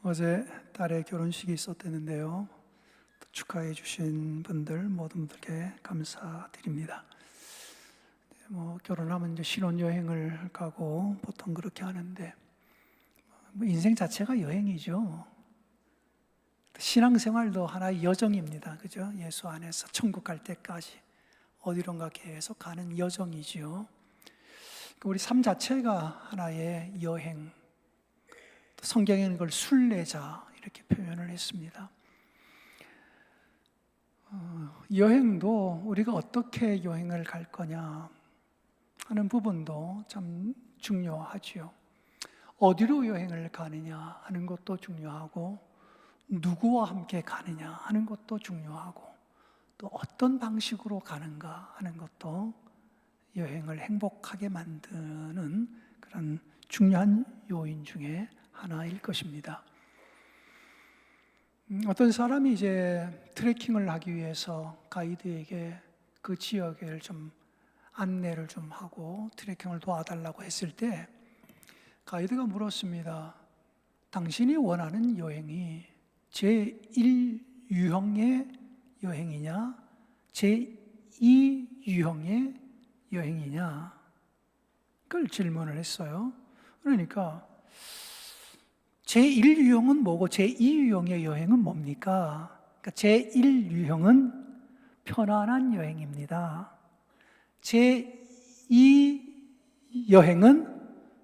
어제 딸의 결혼식이 있었다는데요. 축하해 주신 분들 모든 분들께 감사드립니다. 결혼하면 이제 신혼여행을 가고 보통 그렇게 하는데 인생 자체가 여행이죠. 신앙생활도 하나의 여정입니다. 그죠? 예수 안에서 천국 갈 때까지 어디론가 계속 가는 여정이죠. 우리 삶 자체가 하나의 여행. 성경에는 그걸 순례자 이렇게 표현을 했습니다. 여행도 우리가 어떻게 여행을 갈 거냐 하는 부분도 참 중요하죠. 어디로 여행을 가느냐 하는 것도 중요하고, 누구와 함께 가느냐 하는 것도 중요하고, 또 어떤 방식으로 가는가 하는 것도 여행을 행복하게 만드는 그런 중요한 요인 중에 하나일 것입니다. 어떤 사람이 이제 트레킹을 하기 위해서 가이드에게 그 지역을 좀 안내를 좀 하고 트레킹을 도와달라고 했을 때 가이드가 물었습니다. 당신이 원하는 여행이 제1유형의 여행이냐, 제2유형의 여행이냐, 그걸 질문을 했어요. 그러니까 제1유형은 뭐고 제2유형의 여행은 뭡니까? 그러니까 제1유형은 편안한 여행입니다. 제2여행은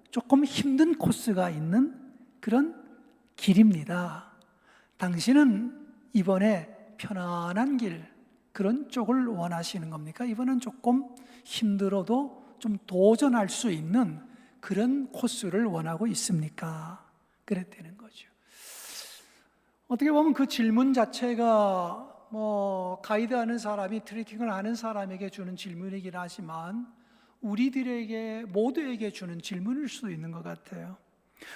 조금 힘든 코스가 있는 그런 길입니다. 당신은 이번에 편안한 길, 그런 쪽을 원하시는 겁니까? 이번엔 조금 힘들어도 좀 도전할 수 있는 그런 코스를 원하고 있습니까? 그랬다는 거죠. 어떻게 보면 그 질문 자체가 가이드하는 사람이 트레킹을 하는 사람에게 주는 질문이긴 하지만 우리들에게 모두에게 주는 질문일 수도 있는 것 같아요.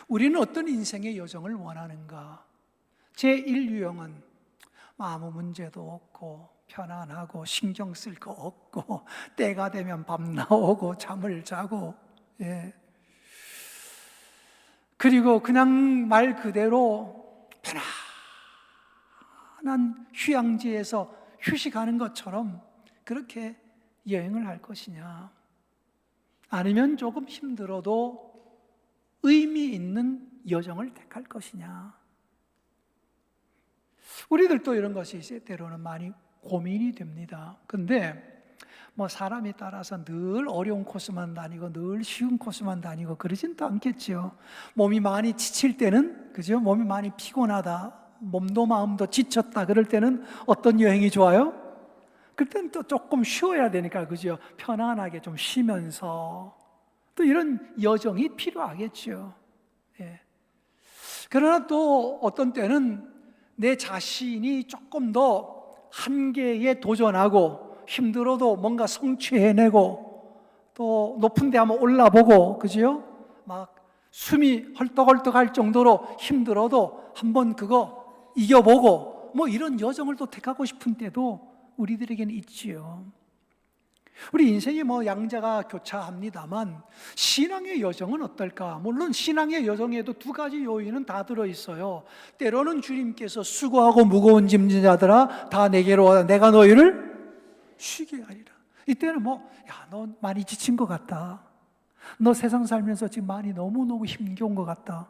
우리는 어떤 인생의 여정을 원하는가? 제1유형은 아무 문제도 없고 편안하고 신경 쓸 거 없고 때가 되면 밤 나오고 잠을 자고, 그리고 그냥 말 그대로 편안한 휴양지에서 휴식하는 것처럼 그렇게 여행을 할 것이냐, 아니면 조금 힘들어도 의미 있는 여정을 택할 것이냐. 우리들도 이런 것이 이제 때로는 많이 고민이 됩니다. 근데 사람에 따라서 늘 어려운 코스만 다니고 늘 쉬운 코스만 다니고 그러진 또 않겠죠. 몸이 많이 지칠 때는, 그죠? 몸이 많이 피곤하다, 몸도 마음도 지쳤다 그럴 때는 어떤 여행이 좋아요? 그럴 때는 또 조금 쉬어야 되니까, 그죠? 편안하게 좀 쉬면서 또 이런 여정이 필요하겠죠. 그러나 또 어떤 때는 내 자신이 조금 더 한계에 도전하고 힘들어도 뭔가 성취해내고 또 높은 데 한번 올라보고, 그죠? 막 숨이 헐떡헐떡 할 정도로 힘들어도 한번 그거 이겨보고 이런 여정을 또 택하고 싶은 때도 우리들에게는 있지요. 우리 인생이 양자가 교차합니다만 신앙의 여정은 어떨까? 물론 신앙의 여정에도 두 가지 요인은 다 들어있어요. 때로는 주님께서 수고하고 무거운 짐진 자들아 다 내게로 와라, 내가 너희를 쉬게 하리라. 이때는 너 많이 지친 것 같다, 너 세상 살면서 지금 많이 너무너무 힘겨운 것 같다,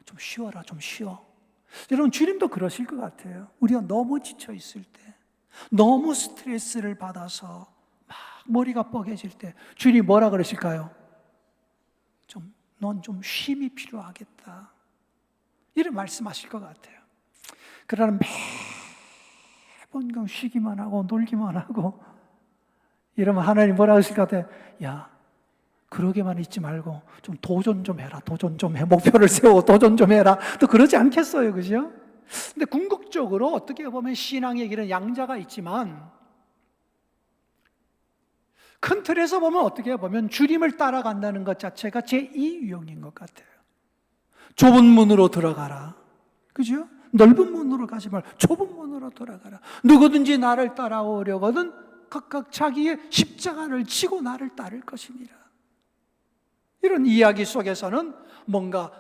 좀 쉬어라, 좀 쉬어. 여러분, 주님도 그러실 것 같아요. 우리가 너무 지쳐 있을 때, 너무 스트레스를 받아서 막 머리가 뻐개질 때 주님 뭐라 그러실까요? 넌 좀 쉼이 필요하겠다, 이런 말씀하실 것 같아요. 그러나 매번 그냥 쉬기만 하고 놀기만 하고 이러면 하나님 뭐라 하실 것 같아요? 야, 그러게만 있지 말고 좀 도전 좀 해라, 도전 좀 해, 목표를 세우고 도전 좀 해라. 또 그러지 않겠어요, 그죠? 근데 궁극적으로 어떻게 보면 신앙의 길은 양자가 있지만 큰 틀에서 보면 어떻게 보면 주님을 따라간다는 것 자체가 제2유형인 것 같아요. 좁은 문으로 들어가라, 그죠? 넓은 문으로 가지 말고 좁은 문으로 들어가라. 누구든지 나를 따라오려거든 각각 자기의 십자가를 지고 나를 따를 것입니다. 이런 이야기 속에서는 뭔가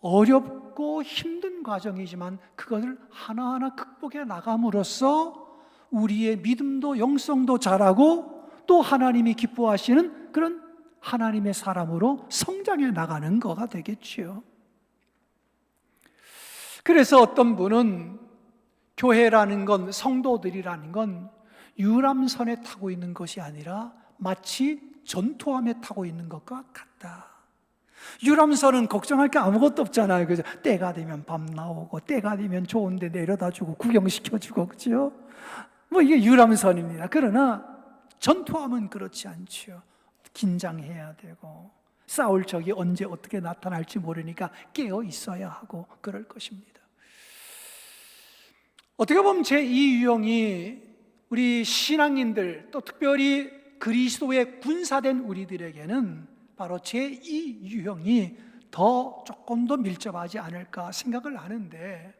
어렵고 힘든 과정이지만 그것을 하나하나 극복해 나감으로써 우리의 믿음도 영성도 자라고 또 하나님이 기뻐하시는 그런 하나님의 사람으로 성장해 나가는 거가 되겠지요. 그래서 어떤 분은 교회라는 건, 성도들이라는 건 유람선에 타고 있는 것이 아니라 마치 전투함에 타고 있는 것과 같다. 유람선은 걱정할 게 아무것도 없잖아요. 그죠? 때가 되면 밥 나오고, 때가 되면 좋은 데 내려다 주고, 구경시켜주고, 그죠? 뭐 이게 유람선입니다. 그러나 전투함은 그렇지 않지요. 긴장해야 되고, 싸울 적이 언제 어떻게 나타날지 모르니까 깨어 있어야 하고, 그럴 것입니다. 어떻게 보면 제2 유형이 우리 신앙인들, 또 특별히 그리스도의 군사된 우리들에게는 바로 제2 유형이 조금 더 밀접하지 않을까 생각을 하는데,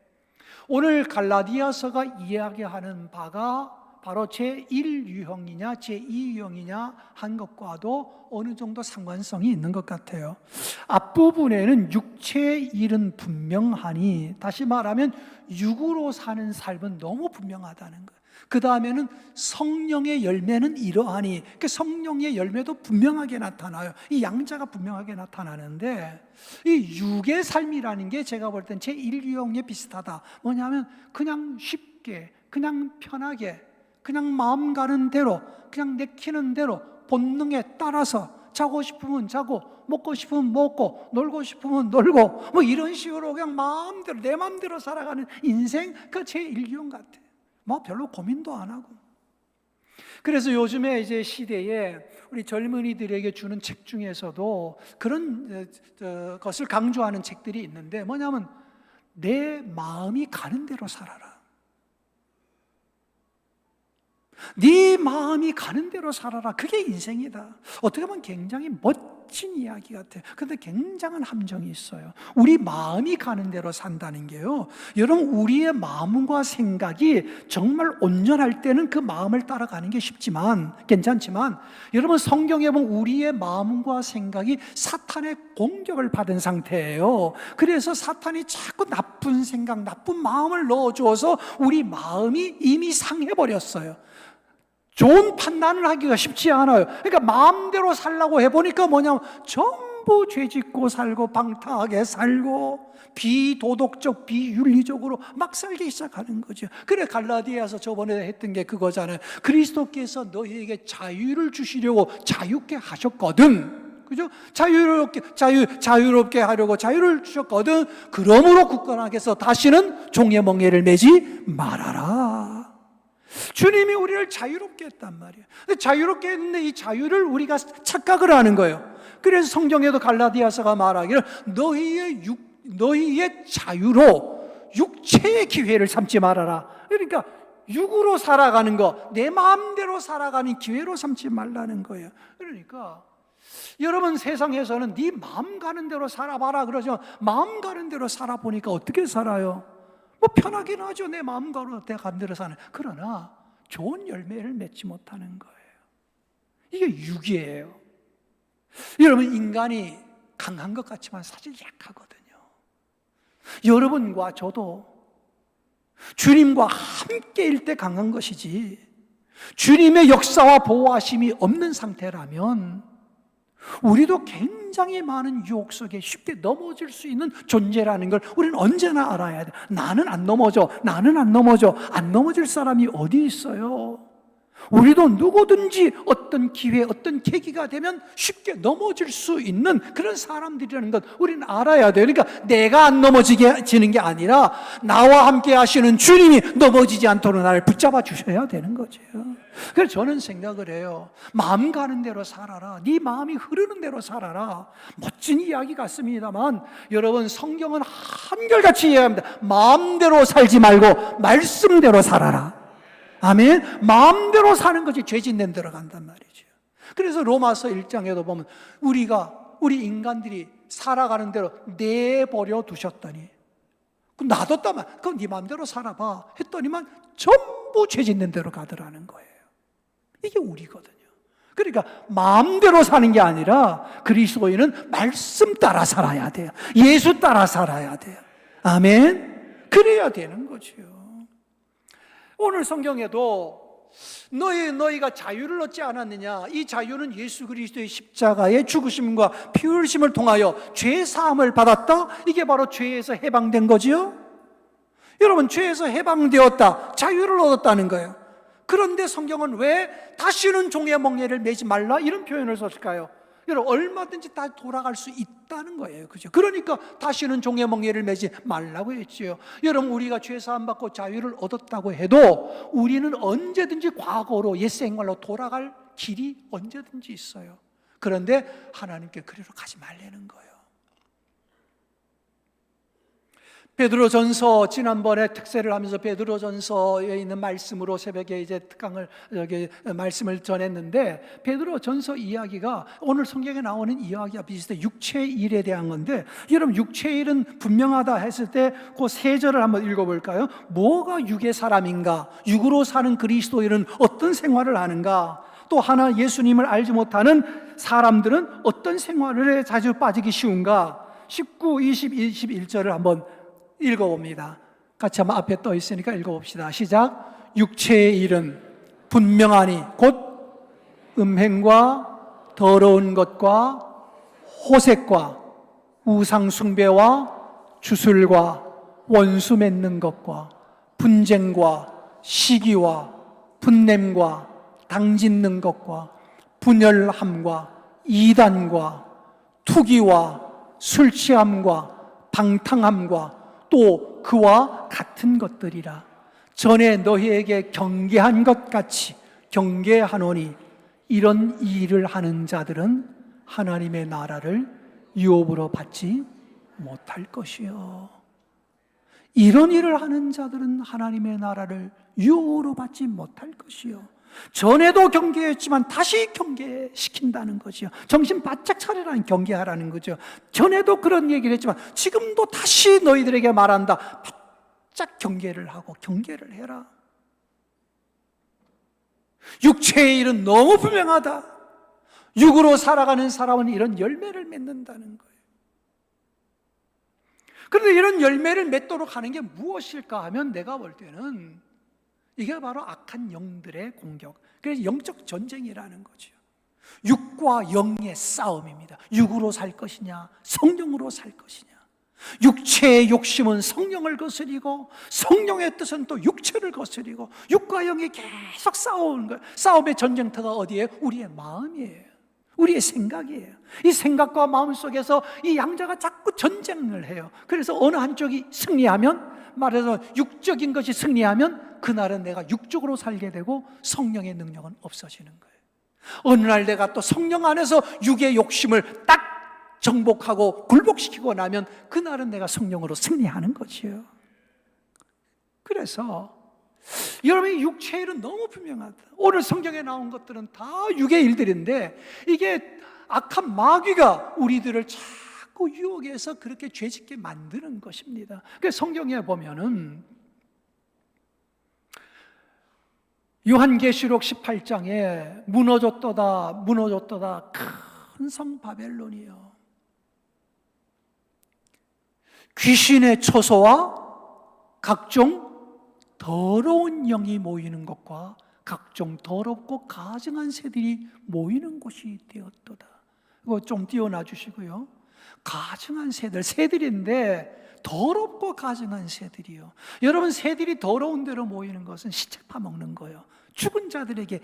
오늘 갈라디아서가 이야기하는 바가 바로 제1 유형이냐 제2 유형이냐 한 것과도 어느 정도 상관성이 있는 것 같아요. 앞부분에는 육체의 일은 분명하니, 다시 말하면 육으로 사는 삶은 너무 분명하다는 거예요. 그 다음에는 성령의 열매는 이러하니, 그 성령의 열매도 분명하게 나타나요. 이 양자가 분명하게 나타나는데, 이 육의 삶이라는 게 제가 볼 땐 제1유형에 비슷하다. 뭐냐면 그냥 쉽게, 그냥 편하게, 그냥 마음 가는 대로, 그냥 내키는 대로 본능에 따라서 자고 싶으면 자고, 먹고 싶으면 먹고, 놀고 싶으면 놀고, 뭐 이런 식으로 그냥 마음대로, 내 마음대로 살아가는 인생, 그 제1유형 같아요. 뭐 별로 고민도 안 하고. 그래서 요즘에 이제 시대에 우리 젊은이들에게 주는 책 중에서도 그런 것을 강조하는 책들이 있는데, 뭐냐면 내 마음이 가는 대로 살아라. 네 마음이 가는 대로 살아라. 그게 인생이다. 어떻게 보면 굉장히 멋진 이야기 같아요. 그런데 굉장한 함정이 있어요. 우리 마음이 가는 대로 산다는 게요, 여러분, 우리의 마음과 생각이 정말 온전할 때는 그 마음을 따라가는 게 쉽지만, 괜찮지만, 여러분, 성경에 보면 우리의 마음과 생각이 사탄의 공격을 받은 상태예요. 그래서 사탄이 자꾸 나쁜 생각, 나쁜 마음을 넣어줘서 우리 마음이 이미 상해버렸어요. 좋은 판단을 하기가 쉽지 않아요. 그러니까 마음대로 살라고 해보니까 뭐냐면 전부 죄짓고 살고 방탕하게 살고 비도덕적, 비윤리적으로 막 살기 시작하는 거죠. 그래 갈라디아서 저번에 했던 게 그거잖아요. 그리스도께서 너희에게 자유를 주시려고 자유케 하셨거든. 그죠? 자유롭게 하려고 자유를 주셨거든. 그러므로 굳건하게 해서 다시는 종의 멍에를 매지 말아라. 주님이 우리를 자유롭게 했단 말이에요. 근데 자유롭게 했는데 이 자유를 우리가 착각을 하는 거예요. 그래서 성경에도 갈라디아서가 말하기를 너희의 자유로 육체의 기회를 삼지 말아라. 그러니까 육으로 살아가는 거, 내 마음대로 살아가는 기회로 삼지 말라는 거예요. 그러니까 여러분, 세상에서는 네 마음 가는 대로 살아봐라 그러죠. 마음 가는 대로 살아보니까 어떻게 살아요? 뭐 편하긴 하죠. 내 마음 가는 대로 사는. 그러나 좋은 열매를 맺지 못하는 거예요. 이게 육이에요. 여러분, 인간이 강한 것 같지만 사실 약하거든요. 여러분과 저도 주님과 함께일 때 강한 것이지, 주님의 역사와 보호하심이 없는 상태라면 우리도 굉장히 많은 유혹 속에 쉽게 넘어질 수 있는 존재라는 걸 우리는 언제나 알아야 돼. 나는 안 넘어져. 안 넘어질 사람이 어디 있어요? 우리도 누구든지 어떤 기회, 어떤 계기가 되면 쉽게 넘어질 수 있는 그런 사람들이라는 것 우리는 알아야 돼요. 그러니까 내가 안 넘어지는 게 아니라 나와 함께 하시는 주님이 넘어지지 않도록 나를 붙잡아 주셔야 되는 거죠. 그래서 저는 생각을 해요. 마음 가는 대로 살아라. 네 마음이 흐르는 대로 살아라. 멋진 이야기 같습니다만 여러분, 성경은 한결같이 이야기합니다. 마음대로 살지 말고 말씀대로 살아라. 아멘. 마음대로 사는 것이 죄 짓는 데로 간단 말이죠. 그래서 로마서 1장에도 보면 우리 인간들이 살아가는 대로 내버려 두셨더니, 그럼 놔뒀다만 그럼 네 마음대로 살아봐 했더니만 전부 죄 짓는 대로 가더라는 거예요. 이게 우리거든요. 그러니까 마음대로 사는 게 아니라 그리스도인은 말씀 따라 살아야 돼요. 예수 따라 살아야 돼요. 아멘. 그래야 되는 거죠. 오늘 성경에도 너희가 자유를 얻지 않았느냐, 이 자유는 예수 그리스도의 십자가의 죽으심과 피 흘리심을 통하여 죄 사함을 받았다. 이게 바로 죄에서 해방된 거지요. 여러분, 죄에서 해방되었다, 자유를 얻었다는 거예요. 그런데 성경은 왜 다시는 종의 멍에를 매지 말라 이런 표현을 썼을까요? 여러분, 얼마든지 다 돌아갈 수 있다는 거예요. 그죠? 그러니까 다시는 종의 멍에를 매지 말라고 했지요. 여러분, 우리가 죄 사함 받고 자유를 얻었다고 해도 우리는 언제든지 과거로 옛 생활로 돌아갈 길이 언제든지 있어요. 그런데 하나님께 그리로 가지 말라는 거예요. 베드로전서, 지난번에 특세를 하면서 베드로전서에 있는 말씀으로 새벽에 이제 특강을 말씀을 전했는데, 베드로전서 이야기가 오늘 성경에 나오는 이야기와 비슷해. 육체의 일에 대한 건데, 여러분, 육체의 일은 분명하다 했을 때 그 세 절을 한번 읽어볼까요? 뭐가 육의 사람인가? 육으로 사는 그리스도인은 어떤 생활을 하는가? 또 하나, 예수님을 알지 못하는 사람들은 어떤 생활에 자주 빠지기 쉬운가? 19, 20, 21절을 한번 읽어봅니다. 같이 한번 앞에 떠 있으니까 읽어봅시다. 시작. 육체의 일은 분명하니 곧 음행과 더러운 것과 호색과 우상 숭배와 주술과 원수 맺는 것과 분쟁과 시기와 분냄과 당짓는 것과 분열함과 이단과 투기와 술 취함과 방탕함과 또 그와 같은 것들이라. 전에 너희에게 경계한 것 같이 경계하노니 이런 일을 하는 자들은 하나님의 나라를 유업으로 받지 못할 것이요. 이런 일을 하는 자들은 하나님의 나라를 유업으로 받지 못할 것이요. 전에도 경계했지만 다시 경계시킨다는 거죠. 정신 바짝 차리라는, 경계하라는 거죠. 전에도 그런 얘기를 했지만 지금도 다시 너희들에게 말한다. 바짝 경계를 하고 경계를 해라. 육체의 일은 너무 분명하다. 육으로 살아가는 사람은 이런 열매를 맺는다는 거예요. 그런데 이런 열매를 맺도록 하는 게 무엇일까 하면, 내가 볼 때는 이게 바로 악한 영들의 공격, 그래서 영적 전쟁이라는 거죠. 육과 영의 싸움입니다. 육으로 살 것이냐, 성령으로 살 것이냐. 육체의 욕심은 성령을 거스리고 성령의 뜻은 또 육체를 거스리고, 육과 영이 계속 싸우는 거예요. 싸움의 전쟁터가 어디예요? 우리의 마음이에요. 우리의 생각이에요. 이 생각과 마음 속에서 이 양자가 자꾸 전쟁을 해요. 그래서 어느 한쪽이 승리하면, 말해서 육적인 것이 승리하면 그날은 내가 육적으로 살게 되고 성령의 능력은 없어지는 거예요. 어느 날 내가 또 성령 안에서 육의 욕심을 딱 정복하고 굴복시키고 나면 그날은 내가 성령으로 승리하는 거지요. 그래서 여러분의 육체의 일은 너무 분명하다. 오늘 성경에 나온 것들은 다 육의 일들인데, 이게 악한 마귀가 우리들을 자꾸 유혹해서 그렇게 죄짓게 만드는 것입니다. 그래서 성경에 보면은 요한계시록 18장에 무너졌도다 큰 성 바벨론이요, 귀신의 처소와 각종 더러운 영이 모이는 것과 각종 더럽고 가증한 새들이 모이는 곳이 되었도다. 이거 좀 띄워놔 주시고요. 가증한 새들인데 더럽고 가증한 새들이요. 여러분, 새들이 더러운 데로 모이는 것은 시체 파먹는 거예요. 죽은 자들에게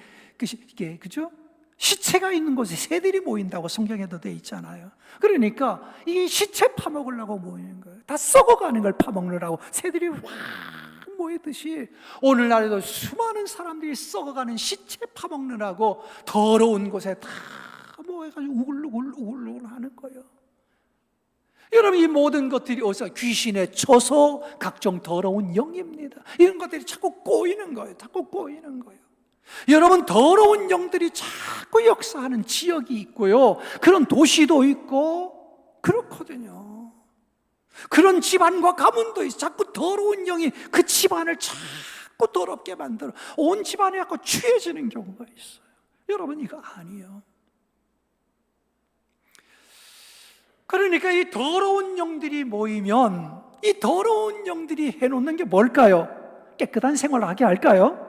그죠? 시체가 있는 곳에 새들이 모인다고 성경에도 돼 있잖아요. 그러니까 이 시체 파먹으려고 모이는 거예요. 다 썩어가는 걸 파먹느라고 새들이 확 모이듯이, 오늘날에도 수많은 사람들이 썩어가는 시체 파먹느라고 더러운 곳에 다 모여가지고 우글우글 하는 거예요. 여러분, 이 모든 것들이 어디서? 귀신의 처소, 각종 더러운 영입니다. 이런 것들이 자꾸 꼬이는 거예요. 자꾸 꼬이는 거예요. 여러분, 더러운 영들이 자꾸 역사하는 지역이 있고요, 그런 도시도 있고 그렇거든요. 그런 집안과 가문도 있어. 자꾸 더러운 영이 그 집안을 자꾸 더럽게 만들어 온 집안이 자꾸 취해지는 경우가 있어요. 여러분, 이거 아니에요. 그러니까 이 더러운 영들이 모이면 이 더러운 영들이 해놓는 게 뭘까요? 깨끗한 생활을 하게 할까요?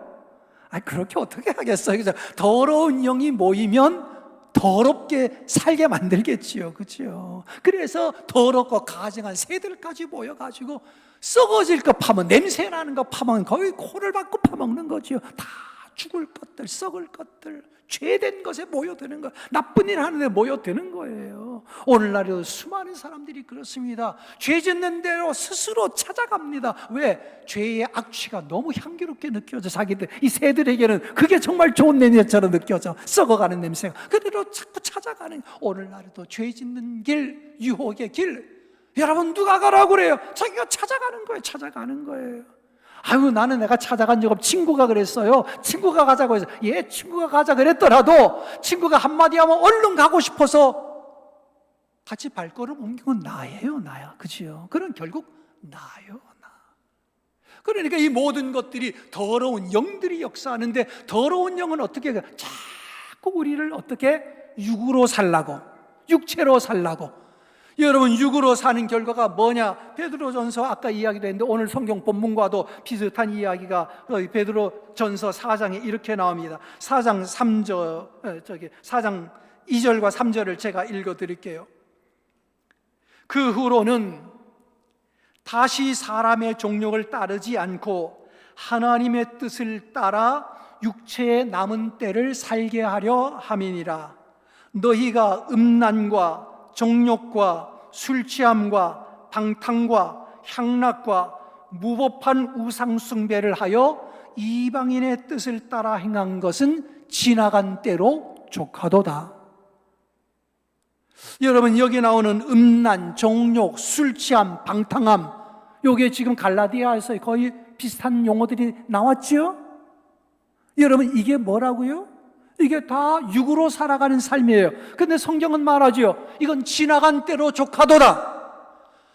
그렇게 어떻게 하겠어요? 그죠? 더러운 영이 모이면 더럽게 살게 만들겠지요. 그죠? 그래서 더럽고 가증한 새들까지 모여가지고 썩어질 거 파면, 냄새 나는 거 파면 거의 코를 박고 파먹는 거지요. 다 죽을 것들, 썩을 것들, 죄된 것에 모여드는 거, 나쁜 일 하는 데 모여드는 거예요. 오늘날에도 수많은 사람들이 그렇습니다. 죄 짓는 대로 스스로 찾아갑니다. 왜? 죄의 악취가 너무 향기롭게 느껴져. 자기들, 이 새들에게는 그게 정말 좋은 냄새처럼 느껴져. 썩어가는 냄새가. 그대로 자꾸 찾아가는. 오늘날에도 죄 짓는 길, 유혹의 길, 여러분, 누가 가라고 그래요? 자기가 찾아가는 거예요. 찾아가는 거예요. 나는 내가 찾아간 적 없어. 친구가 그랬어요. 친구가 가자고 해서, 친구가 가자 그랬더라도 친구가 한마디 하면 얼른 가고 싶어서 같이 발걸음 옮긴 건 나예요, 나야. 그치요? 그럼 결국 나요, 나. 그러니까 이 모든 것들이 더러운 영들이 역사하는데, 더러운 영은 어떻게 해요? 자꾸 우리를 어떻게 육으로 살라고, 육체로 살라고. 여러분, 육으로 사는 결과가 뭐냐? 베드로전서 아까 이야기도 했는데 오늘 성경 본문과도 비슷한 이야기가 베드로전서 4장에 이렇게 나옵니다. 4장 2절과 3절을 제가 읽어드릴게요. 그 후로는 다시 사람의 종력을 따르지 않고 하나님의 뜻을 따라 육체의 남은 때를 살게 하려 함이니라. 너희가 음란과 정욕과 술 취함과 방탕과 향락과 무법한 우상 숭배를 하여 이방인의 뜻을 따라 행한 것은 지나간 때로 족하도다. 여러분, 여기 나오는 음란, 정욕, 술 취함, 방탕함, 요게 지금 갈라디아에서 거의 비슷한 용어들이 나왔죠? 여러분, 이게 뭐라고요? 이게 다 육으로 살아가는 삶이에요. 근데 성경은 말하죠. 이건 지나간 때로 족하도다.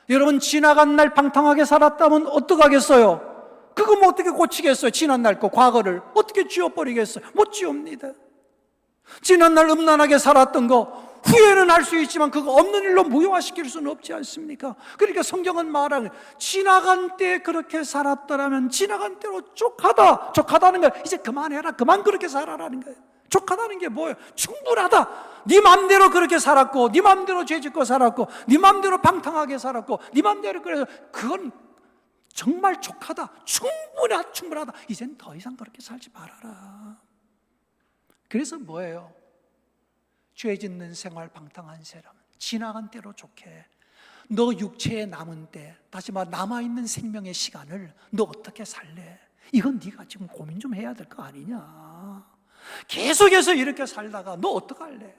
여러분, 지나간 날 방탕하게 살았다면 어떡하겠어요? 그거 뭐 어떻게 고치겠어요? 지난 날 거, 과거를 어떻게 지워버리겠어요? 못 지웁니다. 지난 날 음란하게 살았던 거 후회는 할 수 있지만 그거 없는 일로 무효화시킬 수는 없지 않습니까? 그러니까 성경은 말하는, 지나간 때 그렇게 살았더라면 지나간 때로 족하다. 족하다는 거예요. 이제 그만해라, 그만 그렇게 살아라는 거예요. 족하다는 게 뭐예요? 충분하다. 네 맘대로 그렇게 살았고, 네 맘대로 죄짓고 살았고, 네 맘대로 방탕하게 살았고, 네 맘대로 그래서 그건 정말 족하다. 충분하다. 이젠 더 이상 그렇게 살지 말아라. 그래서 뭐예요? 죄 짓는 생활, 방탕한 사람, 지나간 때로 족해. 너 육체에 남은 때, 다시 말 남아있는 생명의 시간을 너 어떻게 살래? 이건 네가 지금 고민 좀 해야 될 거 아니냐. 계속해서 이렇게 살다가 너 어떡할래?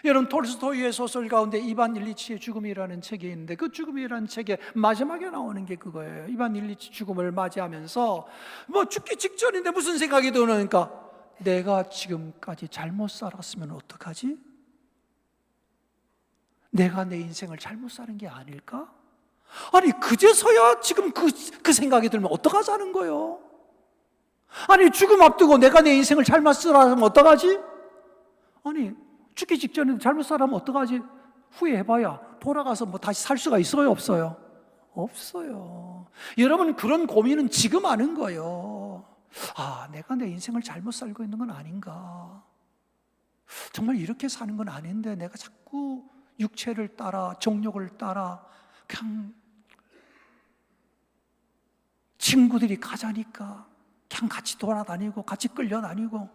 여러분, 톨스토이의 소설 가운데 이반 일리치의 죽음이라는 책이 있는데, 그 죽음이라는 책의 마지막에 나오는 게 그거예요. 이반 일리치 죽음을 맞이하면서 죽기 직전인데 무슨 생각이 드니까, 내가 지금까지 잘못 살았으면 어떡하지? 내가 내 인생을 잘못 사는 게 아닐까? 아니, 그제서야 지금 그 생각이 들면 어떡하자는 거예요? 아니, 죽음 앞두고 내가 내 인생을 잘못 살았으면 어떡하지? 아니, 죽기 직전에 잘못 살았으면 어떡하지? 후회해봐야 돌아가서 다시 살 수가 있어요, 없어요? 없어요. 여러분, 그런 고민은 지금 하는 거예요. 내가 내 인생을 잘못 살고 있는 건 아닌가? 정말 이렇게 사는 건 아닌데 내가 자꾸 육체를 따라, 정욕을 따라 그냥 친구들이 가자니까 그냥 같이 돌아다니고 같이 끌려다니고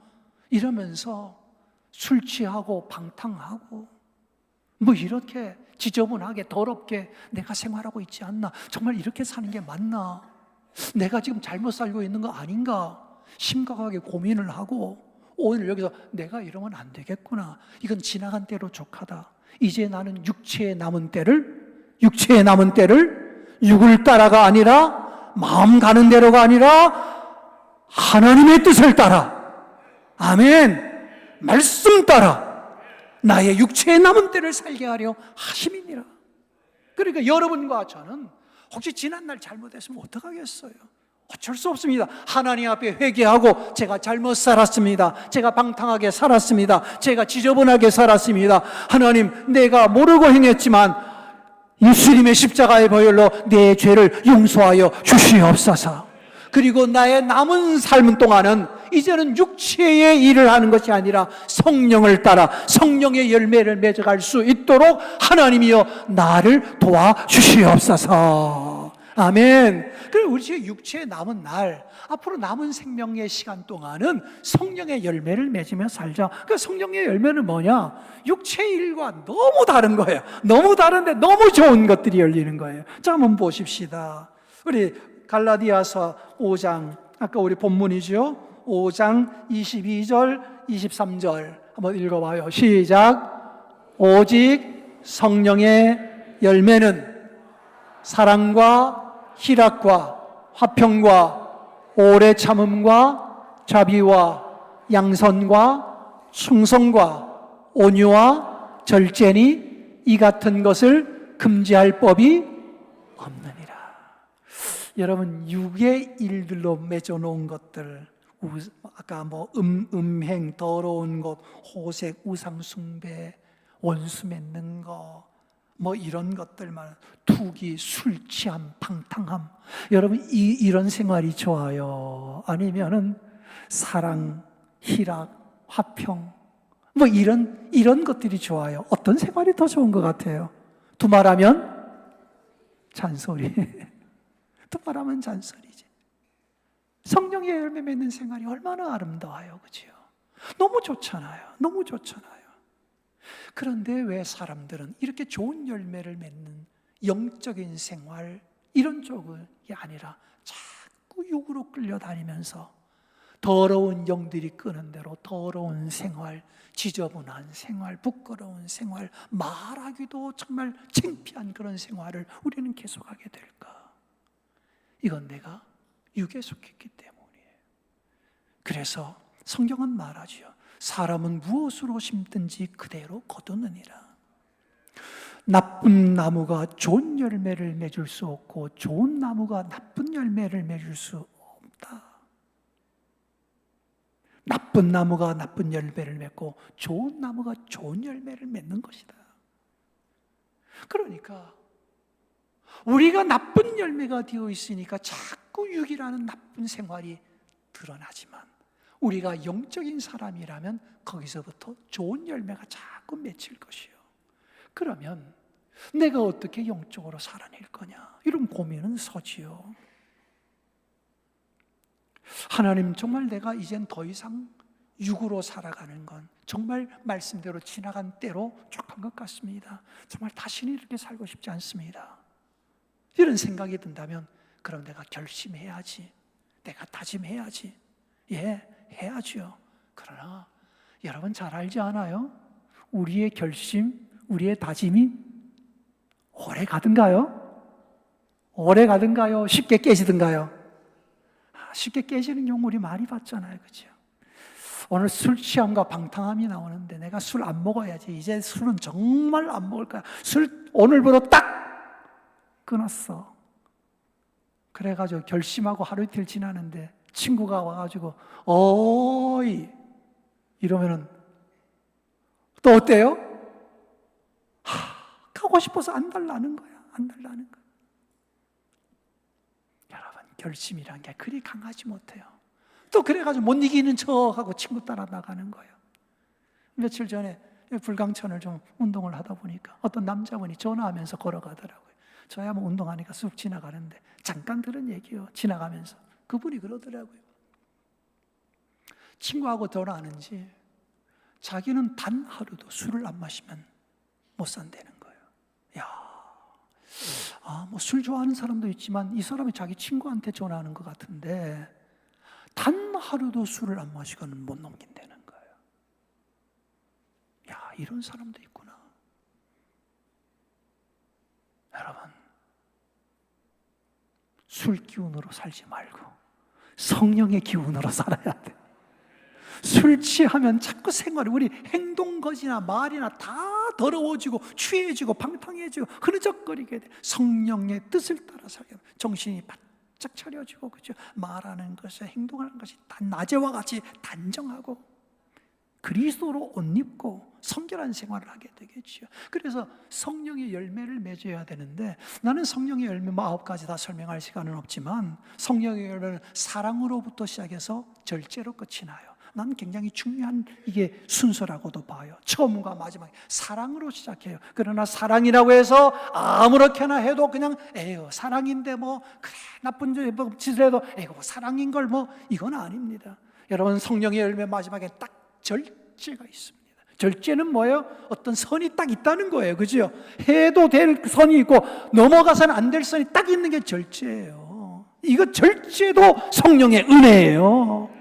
이러면서 술 취하고 방탕하고 이렇게 지저분하게 더럽게 내가 생활하고 있지 않나? 정말 이렇게 사는 게 맞나? 내가 지금 잘못 살고 있는 거 아닌가? 심각하게 고민을 하고 오늘 여기서 내가 이러면 안 되겠구나. 이건 지나간 때로 족하다. 이제 나는 육체에 남은 때를 육을 따라가 아니라 마음 가는 대로가 아니라 하나님의 뜻을 따라, 아멘, 말씀 따라 나의 육체에 남은 때를 살게 하려 하심이니라. 그러니까 여러분과 저는 혹시 지난날 잘못했으면 어떡하겠어요? 어쩔 수 없습니다. 하나님 앞에 회개하고 제가 잘못 살았습니다. 제가 방탕하게 살았습니다. 제가 지저분하게 살았습니다. 하나님, 내가 모르고 행했지만 예수님의 십자가의 보혈로 내 죄를 용서하여 주시옵소서. 그리고 나의 남은 삶 동안은 이제는 육체의 일을 하는 것이 아니라 성령을 따라 성령의 열매를 맺어갈 수 있도록 하나님이여 나를 도와주시옵소서. 아멘. 그리고 우리 육체에 남은 날, 앞으로 남은 생명의 시간 동안은 성령의 열매를 맺으며 살자. 그 성령의 열매는 뭐냐? 육체의 일과 너무 다른 거예요. 너무 다른데 너무 좋은 것들이 열리는 거예요. 자, 한번 보십시다. 우리 갈라디아서 5장, 아까 우리 본문이죠. 5장 22절, 23절 한번 읽어봐요. 시작. 오직 성령의 열매는 사랑과 희락과 화평과 오래 참음과 자비와 양선과 충성과 온유와 절제니 이 같은 것을 금지할 법이 없느니라. 여러분, 육의 일들로 맺어놓은 것들, 아까 음행, 더러운 것, 호색, 우상숭배, 원수 맺는 거, 이런 것들만, 투기, 술 취함, 방탕함. 여러분, 이런 생활이 좋아요? 아니면은 사랑, 희락, 화평, 이런 것들이 좋아요? 어떤 생활이 더 좋은 것 같아요? 두말하면 잔소리. 두말하면 잔소리지. 성령의 열매 맺는 생활이 얼마나 아름다워요, 그죠? 너무 좋잖아요. 너무 좋잖아요. 그런데 왜 사람들은 이렇게 좋은 열매를 맺는 영적인 생활, 이런 쪽이 아니라 자꾸 육으로 끌려다니면서 더러운 영들이 끄는 대로 더러운 생활, 지저분한 생활, 부끄러운 생활, 말하기도 정말 창피한 그런 생활을 우리는 계속하게 될까? 이건 내가 육에 속했기 때문이에요. 그래서 성경은 말하지요. 사람은 무엇으로 심든지 그대로 거두느니라. 나쁜 나무가 좋은 열매를 맺을 수 없고 좋은 나무가 나쁜 열매를 맺을 수 없다. 나쁜 나무가 나쁜 열매를 맺고 좋은 나무가 좋은 열매를 맺는 것이다. 그러니까 우리가 나쁜 열매가 되어 있으니까 자꾸 육이라는 나쁜 생활이 드러나지만, 우리가 영적인 사람이라면 거기서부터 좋은 열매가 자꾸 맺힐 것이요. 그러면 내가 어떻게 영적으로 살아낼 거냐, 이런 고민은 서지요. 하나님, 정말 내가 이젠 더 이상 육으로 살아가는 건 정말 말씀대로 지나간 때로 족한 것 같습니다. 정말 다시는 이렇게 살고 싶지 않습니다. 이런 생각이 든다면 그럼 내가 결심해야지, 내가 다짐해야지. 예, 해야죠. 그러나 여러분 잘 알지 않아요? 우리의 결심, 우리의 다짐이 오래 가든가요? 오래 가든가요? 쉽게 깨지든가요? 쉽게 깨지는 경우 우리 많이 봤잖아요, 그죠? 오늘 술 취함과 방탕함이 나오는데 내가 술 안 먹어야지. 이제 술은 정말 안 먹을 거야. 술 오늘부로 딱 끊었어. 그래가지고 결심하고 하루 이틀 지나는데 친구가 와가지고 어이 이러면은 또 어때요? 가고 싶어서 안 달라는 거야. 안 달라는 거야. 여러분, 결심이란 게 그리 강하지 못해요. 또 그래가지고 못 이기는 척하고 친구 따라 나가는 거예요. 며칠 전에 불광천을 좀 운동을 하다 보니까 어떤 남자분이 전화하면서 걸어가더라고요. 저야 운동하니까 쑥 지나가는데 잠깐 들은 얘기요. 지나가면서 그분이 그러더라고요. 친구하고 전화하는지 자기는 단 하루도 술을 안 마시면 못 산다는 거예요. 술 좋아하는 사람도 있지만 이 사람이 자기 친구한테 전화하는 것 같은데 단 하루도 술을 안 마시고는 못 넘긴다는 거예요. 이런 사람도 있구나. 여러분, 술 기운으로 살지 말고 성령의 기운으로 살아야 돼. 술 취하면 자꾸 생활이, 우리 행동거지나 말이나 다 더러워지고 취해지고 방탕해지고 흐느적거리게 돼. 성령의 뜻을 따라 살게, 정신이 바짝 바짝 차려지고, 그죠? 말하는 것에, 행동하는 것이 낮에와 같이 단정하고 그리스도로 옷 입고 성결한 생활을 하게 되겠죠. 그래서 성령의 열매를 맺어야 되는데, 나는 성령의 열매 9가지 다 설명할 시간은 없지만, 성령의 열매는 사랑으로부터 시작해서 절제로 끝이 나요. 난 굉장히 중요한 이게 순서라고도 봐요. 처음과 마지막 사랑으로 시작해요. 그러나 사랑이라고 해서 아무렇게나 해도 그냥 에휴 사랑인데 뭐 그래 나쁜 짓을 해도 에휴 뭐 사랑인 걸 뭐, 이건 아닙니다. 여러분, 성령의 열매 마지막에 딱 절제가 있습니다. 절제는 뭐예요? 어떤 선이 딱 있다는 거예요. 그죠? 해도 될 선이 있고 넘어가서는 안 될 선이 딱 있는 게 절제예요. 이거 절제도 성령의 은혜예요.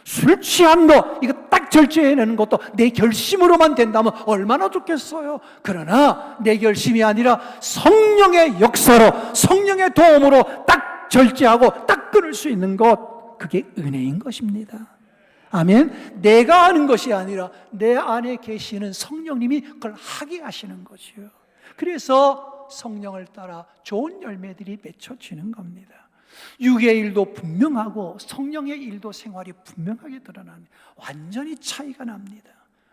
술 취한 거 이거 딱 절제해내는 것도 내 결심으로만 된다면 얼마나 좋겠어요. 그러나 내 결심이 아니라 성령의 역사로, 성령의 도움으로 딱 절제하고 딱 끊을 수 있는 것, 그게 은혜인 것입니다. 아멘. 내가 하는 것이 아니라 내 안에 계시는 성령님이 그걸 하게 하시는 것이요. 그래서 성령을 따라 좋은 열매들이 맺혀지는 겁니다. 육의 일도 분명하고 성령의 일도 생활이 분명하게 드러나는, 완전히 차이가 납니다.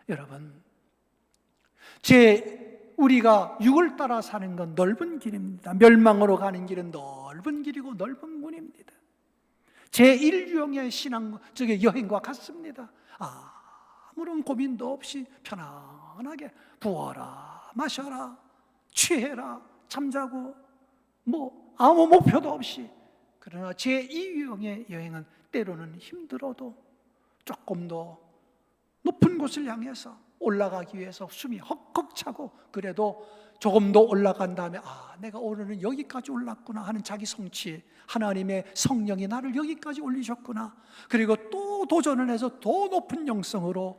여러분, 우리가 육을 따라 사는 건 넓은 길입니다. 멸망으로 가는 길은 넓은 길이고 넓은 문입니다. 제1유형의 여행과 같습니다. 아무런 고민도 없이 편안하게 부어라, 마셔라, 취해라, 잠자고 뭐 아무 목표도 없이. 그러나 제2유형의 여행은 때로는 힘들어도 조금 더 높은 곳을 향해서 올라가기 위해서 숨이 헉헉 차고, 그래도 조금 더 올라간 다음에 내가 오늘은 여기까지 올랐구나 하는 자기 성취, 하나님의 성령이 나를 여기까지 올리셨구나. 그리고 또 도전을 해서 더 높은 영성으로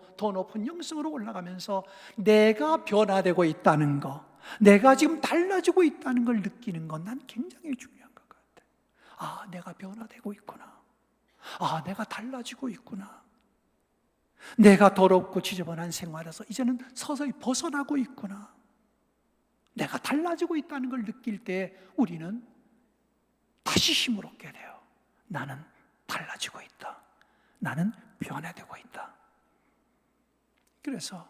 올라가면서 내가 변화되고 있다는 거, 내가 지금 달라지고 있다는 걸 느끼는 건 난 굉장히 중요한 것 같아요. 내가 변화되고 있구나. 내가 달라지고 있구나. 내가 더럽고 지저분한 생활에서 이제는 서서히 벗어나고 있구나. 내가 달라지고 있다는 걸 느낄 때 우리는 다시 힘을 얻게 돼요. 나는 달라지고 있다. 나는 변화되고 있다. 그래서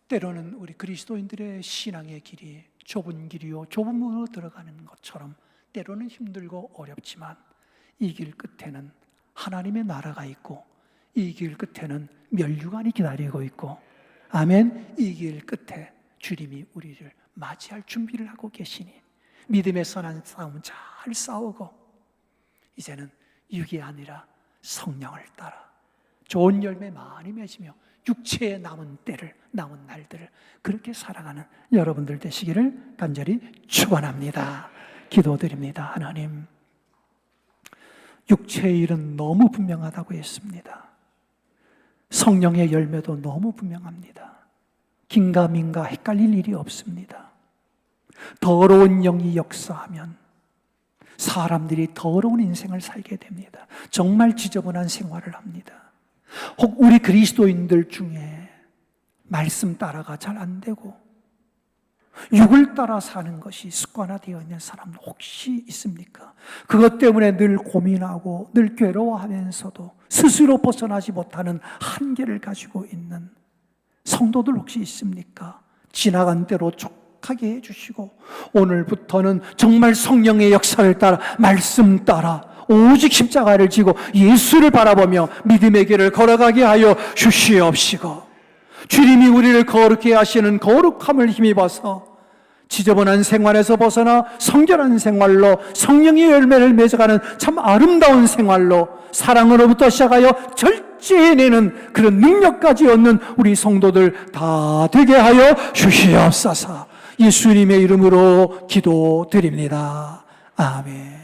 때로는 우리 그리스도인들의 신앙의 길이 좁은 길이요, 좁은 문으로 들어가는 것처럼 때로는 힘들고 어렵지만, 이 길 끝에는 하나님의 나라가 있고, 이 길 끝에는 멸류관이 기다리고 있고, 아멘. 이 길 끝에 주님이 우리를 맞이할 준비를 하고 계시니 믿음의 선한 싸움 잘 싸우고, 이제는 육이 아니라 성령을 따라 좋은 열매 많이 맺으며 육체에 남은 날들을 그렇게 살아가는 여러분들 되시기를 간절히 축원합니다. 기도드립니다. 하나님, 육체의 일은 너무 분명하다고 했습니다. 성령의 열매도 너무 분명합니다. 긴가민가 헷갈릴 일이 없습니다. 더러운 영이 역사하면 사람들이 더러운 인생을 살게 됩니다. 정말 지저분한 생활을 합니다. 혹 우리 그리스도인들 중에 말씀 따라가 잘 안 되고 육을 따라 사는 것이 습관화되어 있는 사람 혹시 있습니까? 그것 때문에 늘 고민하고 늘 괴로워하면서도 스스로 벗어나지 못하는 한계를 가지고 있는 성도들 혹시 있습니까? 지나간 대로 족하게 해주시고, 오늘부터는 정말 성령의 역사를 따라, 말씀 따라 오직 십자가를 지고 예수를 바라보며 믿음의 길을 걸어가게 하여 주시옵시고, 주님이 우리를 거룩해 하시는 거룩함을 힘입어서 지저분한 생활에서 벗어나 성결한 생활로, 성령의 열매를 맺어가는 참 아름다운 생활로, 사랑으로부터 시작하여 절제해내는 그런 능력까지 얻는 우리 성도들 다 되게 하여 주시옵소서. 예수님의 이름으로 기도드립니다. 아멘.